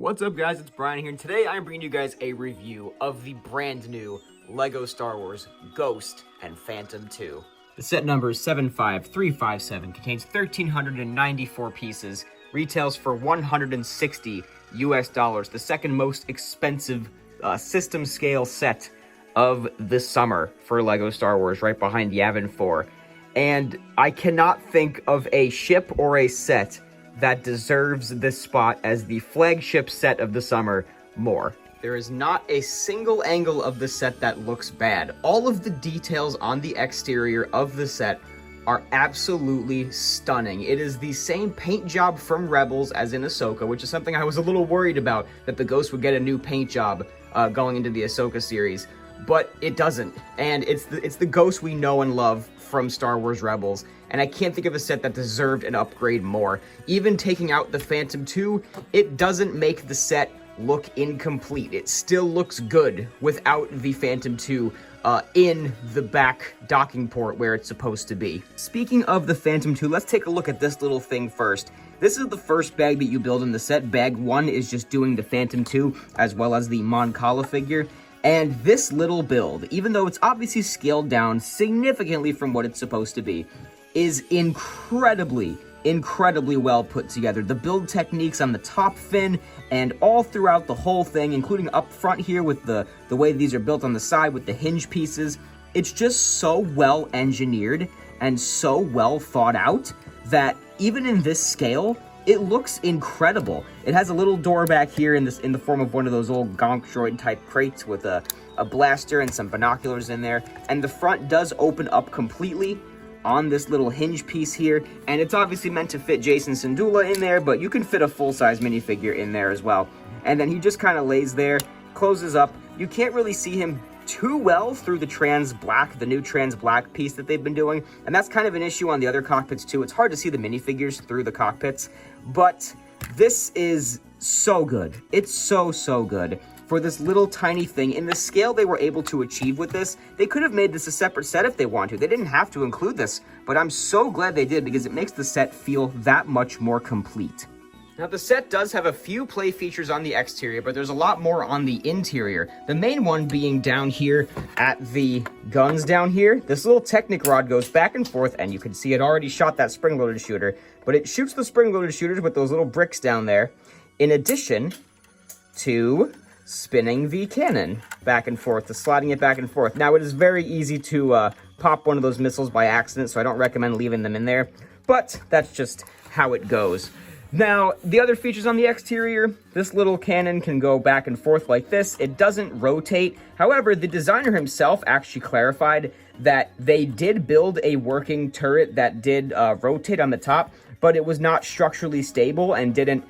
What's up guys, it's Brian here, and today I'm bringing you guys a review of the brand new LEGO Star Wars Ghost and Phantom 2. The set number is 75357, contains 1,394 pieces, retails for $160 US, the second most expensive system scale set of the summer for LEGO Star Wars, right behind Yavin 4. And I cannot think of a ship or a set that deserves this spot as the flagship set of the summer more. There is not a single angle of the set that looks bad. All of the details on the exterior of the set are absolutely stunning. It is the same paint job from Rebels as in Ahsoka, which is something I was a little worried about, that the Ghost would get a new paint job going into the Ahsoka series, but it doesn't. And it's the Ghost we know and love from Star Wars Rebels, and I can't think of a set that deserved an upgrade more. Even taking out the Phantom 2, it doesn't make the set look incomplete. It still looks good without the Phantom 2 in the back docking port where it's supposed to be. Speaking of the Phantom 2, let's take a look at this little thing first. This is the first bag that you build in the set. Bag 1 is just doing the Phantom 2 as well as the Mon Cala figure. And this little build, even though it's obviously scaled down significantly from what it's supposed to be, is incredibly well put together. The build techniques on the top fin and all throughout the whole thing, including up front here with the way these are built on the side with the hinge pieces, it's just so well engineered and so well thought out that even in this scale, it looks incredible. It has a little door back here in the form of one of those old gonk droid type crates with a blaster and some binoculars in there. And the front does open up completely on this little hinge piece here. And it's obviously meant to fit Jason Syndulla in there, but you can fit a full-size minifigure in there as well. And then he just kind of lays there, closes up. You can't really see him too well through the trans black, the new trans black piece that they've been doing, and that's kind of an issue on the other cockpits too. It's hard to see the minifigures through the cockpits, but this is so good. It's so good for this little tiny thing. In the scale they were able to achieve with this, they could have made this a separate set if they wanted to. They didn't have to include this, but I'm so glad they did because it makes the set feel that much more complete. Now, the set does have a few play features on the exterior, but there's a lot more on the interior. The main one being down here at the guns down here. This little Technic rod goes back and forth, and you can see it already shot that spring-loaded shooter, but it shoots the spring-loaded shooters with those little bricks down there, in addition to spinning the cannon back and forth, to sliding it back and forth. Now, it is very easy to pop one of those missiles by accident, so I don't recommend leaving them in there, but that's just how it goes. Now, the other features on the exterior, this little cannon can go back and forth like this. It doesn't rotate. However, the designer himself actually clarified that they did build a working turret that did rotate on the top, but it was not structurally stable and didn't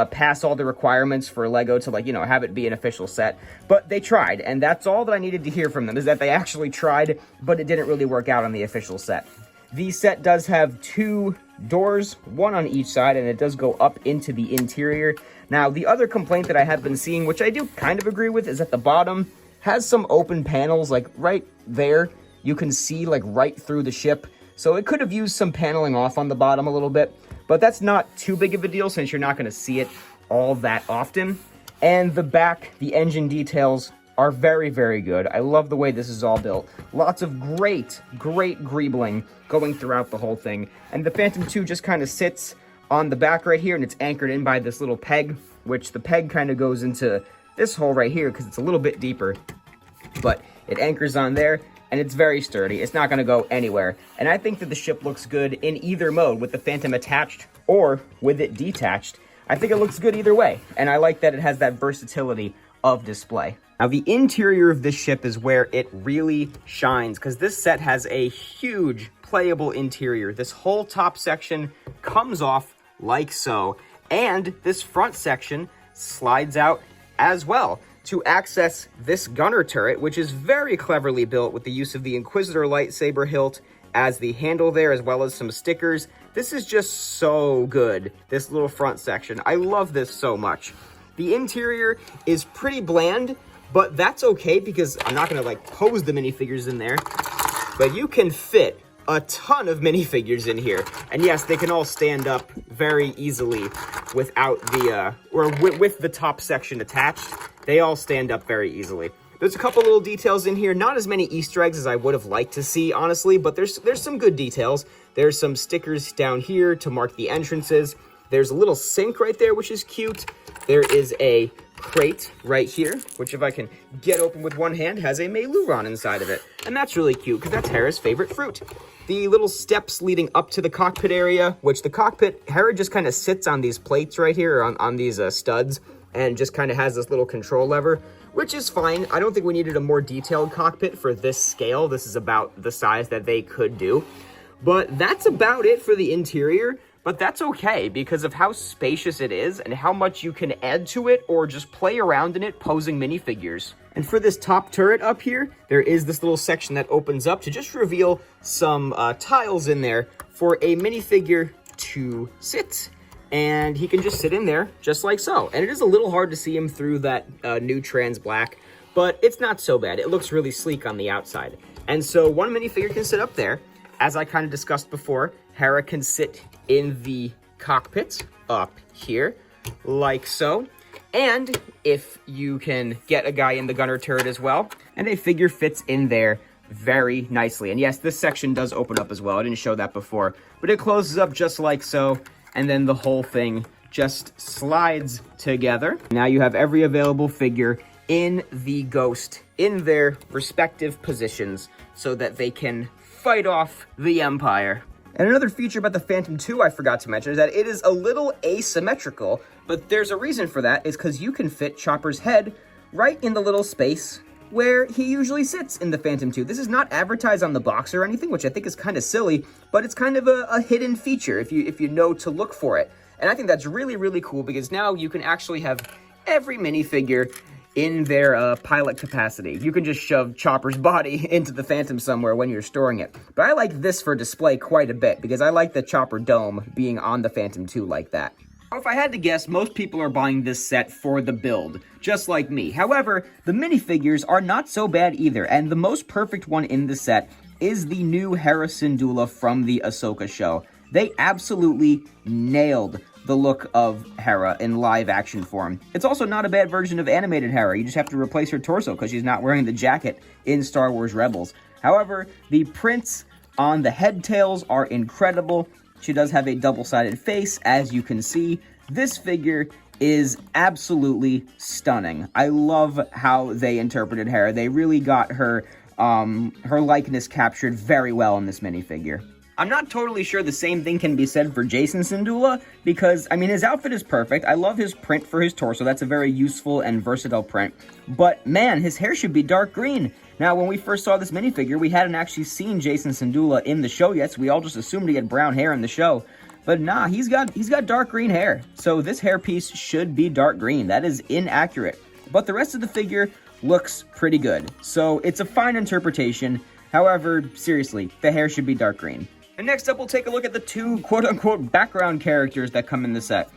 pass all the requirements for LEGO to, like, you know, have it be an official set. But they tried, and that's all that I needed to hear from them, is that they actually tried, but it didn't really work out on the official set. The set does have two doors, one on each side, and it does go up into the interior. Now, the other complaint that I have been seeing, which I do kind of agree with, is at the bottom has some open panels, like right there. You can see like right through the ship. So it could have used some paneling off on the bottom a little bit, but that's not too big of a deal since you're not going to see it all that often. And the back, the engine details are very good. I love the way this is all built. Lots of great greebling going throughout the whole thing. And the Phantom 2 just kind of sits on the back right here, and it's anchored in by this little peg, which the peg kind of goes into this hole right here because it's a little bit deeper. But it anchors on there, and it's very sturdy. It's not going to go anywhere. And I think that the ship looks good in either mode, with the Phantom attached or with it detached. I think it looks good either way, and I like that it has that versatility of display. Now, the interior of this ship is where it really shines, because this set has a huge playable interior. This whole top section comes off like so, and this front section slides out as well to access this gunner turret, which is very cleverly built with the use of the Inquisitor lightsaber hilt as the handle there, as well as some stickers. This is just so good, this little front section. I love this so much. The interior is pretty bland, but that's okay because I'm not going to like pose the minifigures in there, but you can fit a ton of minifigures in here. And yes, they can all stand up very easily without the, with the top section attached. They all stand up very easily. There's a couple little details in here, not as many Easter eggs as I would have liked to see, honestly, but there's some good details. There's some stickers down here to mark the entrances. There's a little sink right there, which is cute. There is a crate right here, which if I can get open with one hand, has a Meluron inside of it. And that's really cute, because that's Hera's favorite fruit. The little steps leading up to the cockpit area, which the cockpit, Hera just kind of sits on these plates right here, on these studs, and just kind of has this little control lever, which is fine. I don't think we needed a more detailed cockpit for this scale. This is about the size that they could do. But that's about it for the interior. But that's okay because of how spacious it is and how much you can add to it or just play around in it posing minifigures. And for this top turret up here, there is this little section that opens up to just reveal some tiles in there for a minifigure to sit. And he can just sit in there just like so. And it is a little hard to see him through that new trans black, but it's not so bad. It looks really sleek on the outside. And so one minifigure can sit up there. As I kind of discussed before, Hera can sit in the cockpit up here, like so. And if you can get a guy in the gunner turret as well, and a figure fits in there very nicely. And yes, this section does open up as well. I didn't show that before, but it closes up just like so. And then the whole thing just slides together. Now you have every available figure in the Ghost in their respective positions so that they can fight off the Empire. And another feature about the Phantom 2 I forgot to mention is that it is a little asymmetrical, but there's a reason for that, is because you can fit Chopper's head right in the little space where he usually sits in the Phantom 2. This is not advertised on the box or anything, which I think is kind of silly, but it's kind of a hidden feature if you know to look for it. And I think that's really, really cool because now you can actually have every minifigure in their pilot capacity. You can just shove Chopper's body into the Phantom somewhere when you're storing it. But I like this for display quite a bit because I like the Chopper dome being on the Phantom 2 like that. If I had to guess, most people are buying this set for the build, just like me. However, the minifigures are not so bad either, and the most perfect one in the set is the new Hera Syndulla from the Ahsoka show. They absolutely nailed the look of Hera in live action form. It's also not a bad version of animated Hera. You just have to replace her torso because she's not wearing the jacket in Star Wars Rebels. However, the prints on the head tails are incredible. She does have a double-sided face, as you can see. This figure is absolutely stunning. I love how they interpreted Hera. They really got her likeness captured very well in this minifigure. I'm not totally sure the same thing can be said for Jacen Syndulla, because, I mean, his outfit is perfect. I love his print for his torso. That's a very useful and versatile print. But, man, his hair should be dark green. Now, when we first saw this minifigure, we hadn't actually seen Jacen Syndulla in the show yet, so we all just assumed he had brown hair in the show. But nah, he's got dark green hair. So this hairpiece should be dark green. That is inaccurate. But the rest of the figure looks pretty good. So it's a fine interpretation. However, seriously, the hair should be dark green. And next up, we'll take a look at the two quote-unquote background characters that come in the set.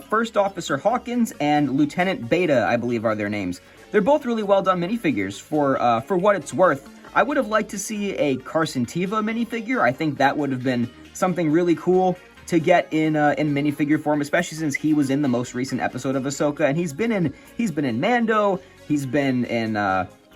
First Officer Hawkins and Lieutenant Beta, I believe are their names. They're both really well-done minifigures for what it's worth. I would have liked to see a Carson Teva minifigure. I think that would have been something really cool to get in minifigure form, especially since he was in the most recent episode of Ahsoka, and he's been in Mando, he's been in,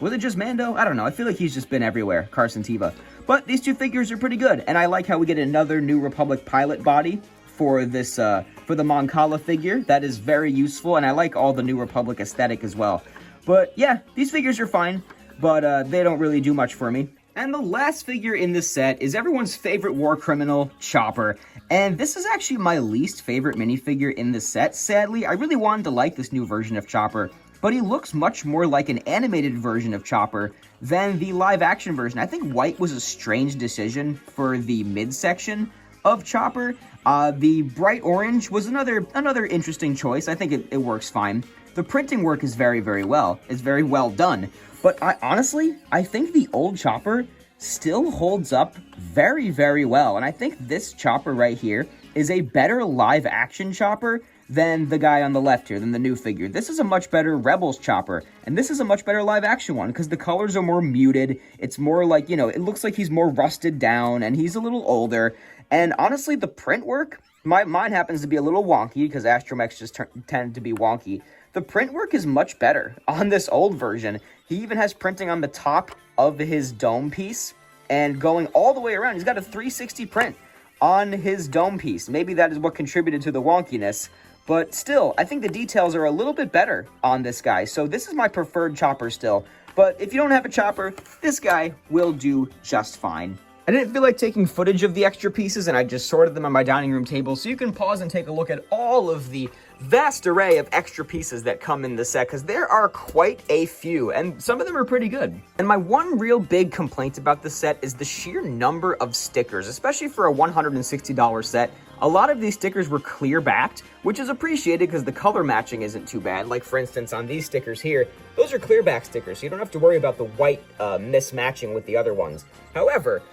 was it just Mando? I don't know, I feel like he's just been everywhere, Carson Teva. But these two figures are pretty good, and I like how we get another New Republic pilot body for this, for the Mon Cala figure. That is very useful, and I like all the New Republic aesthetic as well. But yeah, these figures are fine, but they don't really do much for me. And the last figure in this set is everyone's favorite war criminal, Chopper. And this is actually my least favorite minifigure in this set. Sadly, I really wanted to like this new version of Chopper, but he looks much more like an animated version of Chopper than the live-action version. I think white was a strange decision for the midsection of Chopper. The bright orange was another interesting choice. I think it works fine. The printing work is very, very well. It's very well done. But honestly, I think the old Chopper still holds up very, very well. And I think this Chopper right here is a better live-action Chopper than the guy on the left here, than the new figure. This is a much better Rebels chopper, and this is a much better live-action one, because the colors are more muted. It's more like, you know, it looks like he's more rusted down, and he's a little older. And honestly, the print work, mine happens to be a little wonky, because Astromechs just tend to be wonky. The print work is much better on this old version. He even has printing on the top of his dome piece, and going all the way around. He's got a 360 print on his dome piece. Maybe that is what contributed to the wonkiness, but still, I think the details are a little bit better on this guy. So this is my preferred chopper still, but if you don't have a chopper, this guy will do just fine. I didn't feel like taking footage of the extra pieces, and I just sorted them on my dining room table, so you can pause and take a look at all of the vast array of extra pieces that come in the set, because there are quite a few, and some of them are pretty good. And my one real big complaint about this set is the sheer number of stickers, especially for a $160 set. A lot of these stickers were clear backed, which is appreciated because the color matching isn't too bad. Like, for instance, on these stickers here, those are clear back stickers, so you don't have to worry about the white mismatching with the other ones. However,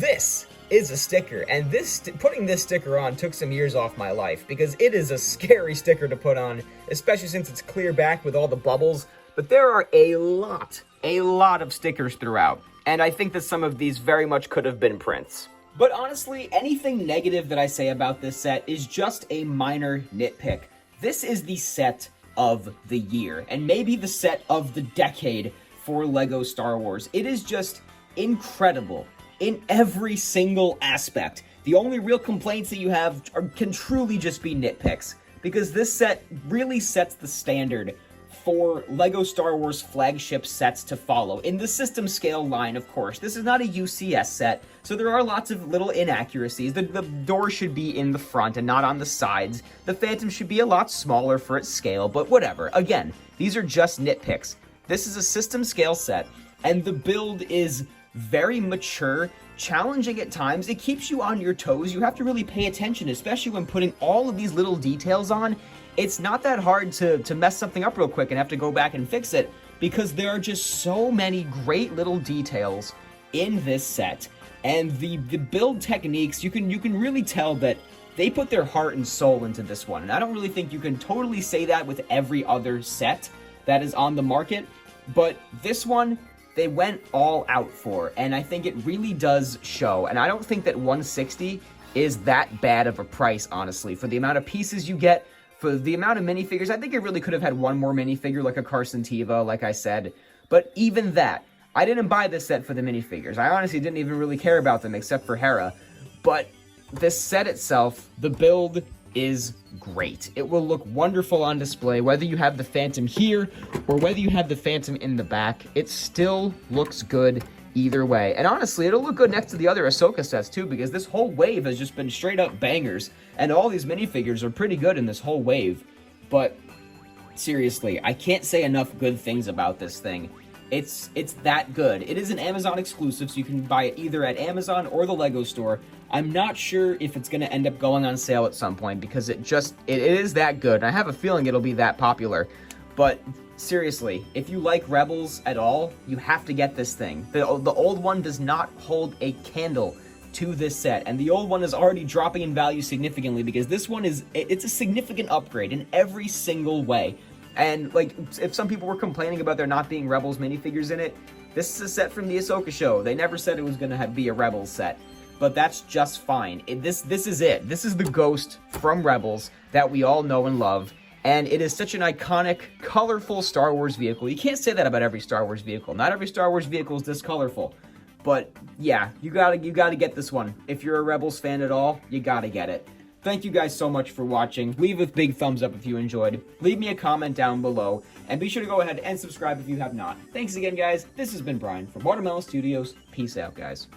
this is a sticker, and putting this sticker on took some years off my life, because it is a scary sticker to put on, especially since it's clear back with all the bubbles. But there are a lot of stickers throughout, and I think that some of these very much could have been prints. But honestly, anything negative that I say about this set is just a minor nitpick. This is the set of the year, and maybe the set of the decade for LEGO Star Wars. It is just incredible in every single aspect. The only real complaints that you have can truly just be nitpicks, because this set really sets the standard for LEGO Star Wars flagship sets to follow. In the system scale line, of course. This is not a UCS set, so there are lots of little inaccuracies. The door should be in the front and not on the sides. The Phantom should be a lot smaller for its scale, but whatever. Again, these are just nitpicks. This is a system scale set, and the build is very mature, challenging at times. It keeps you on your toes. You have to really pay attention, especially when putting all of these little details on. It's not that hard to mess something up real quick and have to go back and fix it, because there are just so many great little details in this set. And the build techniques, you can really tell that they put their heart and soul into this one. And I don't really think you can totally say that with every other set that is on the market, but this one, they went all out for, and I think it really does show. And I don't think that $160 is that bad of a price, honestly, for the amount of pieces you get, for the amount of minifigures. I think it really could have had one more minifigure, like a Carson Teva, like I said. But even that, I didn't buy this set for the minifigures. I honestly didn't even really care about them, except for Hera. But this set itself, the build is great. It will look wonderful on display, whether you have the Phantom here or whether you have the Phantom in the back. It still looks good either way. And honestly, it'll look good next to the other Ahsoka sets too, because this whole wave has just been straight up bangers, and all these minifigures are pretty good in this whole wave. But seriously, I can't say enough good things about this thing. It's that good. It is an Amazon exclusive, so you can buy it either at Amazon or the LEGO store. I'm not sure if it's going to end up going on sale at some point, because it is that good. I have a feeling it'll be that popular. But seriously, if you like Rebels at all, you have to get this thing. The old one does not hold a candle to this set, and the old one is already dropping in value significantly, because this one it's a significant upgrade in every single way. And like, if some people were complaining about there not being Rebels minifigures in it, this is a set from the Ahsoka show. They never said it was going to be a Rebels set, but that's just fine. This is it. This is the Ghost from Rebels that we all know and love, and it is such an iconic, colorful Star Wars vehicle. You can't say that about every Star Wars vehicle. Not every Star Wars vehicle is this colorful, but yeah, you gotta get this one. If you're a Rebels fan at all, you gotta get it. Thank you guys so much for watching. Leave a big thumbs up if you enjoyed. Leave me a comment down below. And be sure to go ahead and subscribe if you have not. Thanks again, guys. This has been Brian from Watermelon Studios. Peace out, guys.